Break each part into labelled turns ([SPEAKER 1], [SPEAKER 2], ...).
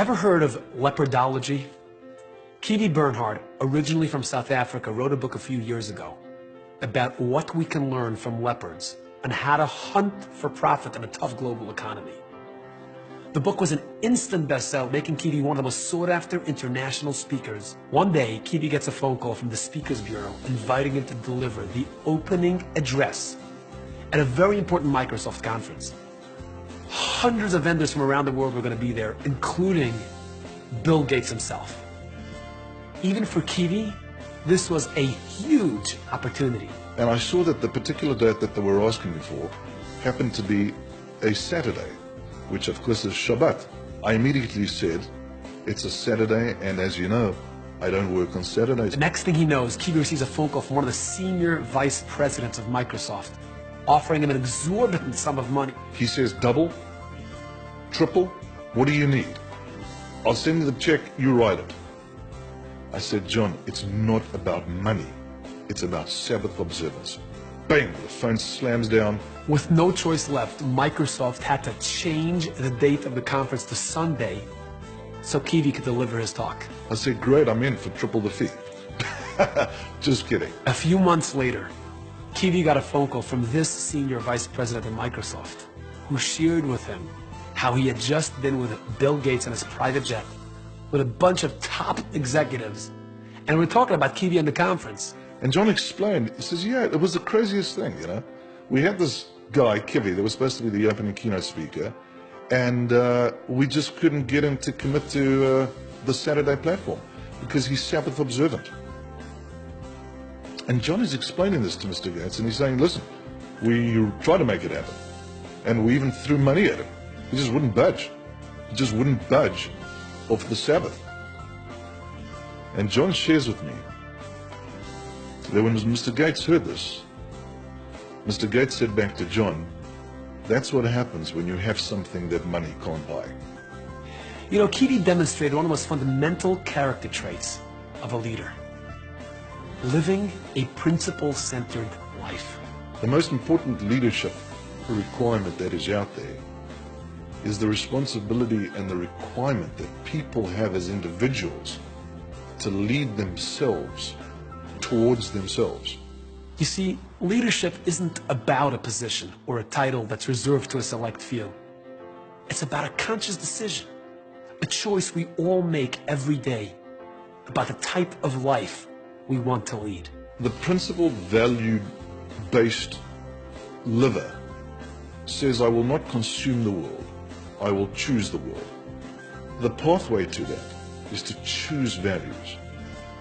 [SPEAKER 1] Ever heard of leopardology? Kiwi Bernhard, originally from South Africa, wrote a book a few years ago about what we can learn from leopards and how to hunt for profit in a tough global economy. The book was an instant bestseller, making Kiwi one of the most sought-after international speakers. One day, Kiwi gets a phone call from the Speakers Bureau inviting him to deliver the opening address at a very important Microsoft conference. Hundreds of vendors from around the world were going to be there, including Bill Gates himself. Even for Kiwi, this was a huge opportunity.
[SPEAKER 2] And I saw that the particular date that they were asking me for happened to be a Saturday, which of course is Shabbat. I immediately said, it's a Saturday, and as you know, I don't work on Saturdays.
[SPEAKER 1] The next thing he knows, Kiwi receives a phone call from one of the senior vice presidents of Microsoft, offering him an exorbitant sum of money.
[SPEAKER 2] He says, double, triple, what do you need? I'll send you the check, you write it. I said, John, it's not about money. It's about Sabbath observance. Bang, the phone slams down.
[SPEAKER 1] With no choice left, Microsoft had to change the date of the conference to Sunday so Kiwi could deliver his talk.
[SPEAKER 2] I said, great, I'm in for triple the fee. Just kidding.
[SPEAKER 1] A few months later, Kiwi got a phone call from this senior vice president of Microsoft, who shared with him how he had just been with Bill Gates on his private jet with a bunch of top executives, and we're talking about Kiwi in the conference.
[SPEAKER 2] And John explained, he says, yeah, it was the craziest thing, you know. We had this guy, Kiwi, that was supposed to be the opening keynote speaker, and we just couldn't get him to commit to the Saturday platform because he's Sabbath observant. And John is explaining this to Mr. Gates, and he's saying, listen, we tried to make it happen, and we even threw money at him. He just wouldn't budge. He just wouldn't budge off the Sabbath. And John shares with me that when Mr. Gates heard this, Mr. Gates said back to John, that's what happens when you have something that money can't buy.
[SPEAKER 1] You know, Kiwi demonstrated one of the most fundamental character traits of a leader: living a principle-centered life.
[SPEAKER 2] The most important leadership requirement that is out there is the responsibility and the requirement that people have as individuals to lead themselves towards themselves.
[SPEAKER 1] You see, leadership isn't about a position or a title that's reserved to a select few. It's about a conscious decision, a choice we all make every day about the type of life we want to lead.
[SPEAKER 2] The principle value-based liver says, I will not consume the world, I will choose the world. The pathway to that is to choose values.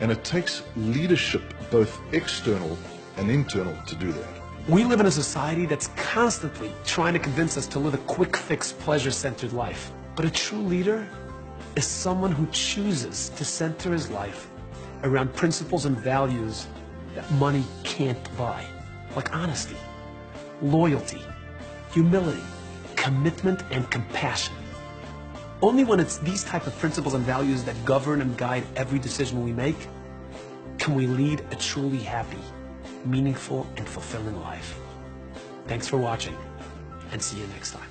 [SPEAKER 2] And it takes leadership, both external and internal, to do that.
[SPEAKER 1] We live in a society that's constantly trying to convince us to live a quick-fix, pleasure-centered life. But a true leader is someone who chooses to center his life around principles and values that money can't buy, like honesty, loyalty, humility, commitment, and compassion. Only when it's these type of principles and values that govern and guide every decision we make can we lead a truly happy, meaningful, and fulfilling life. Thanks for watching, and see you next time.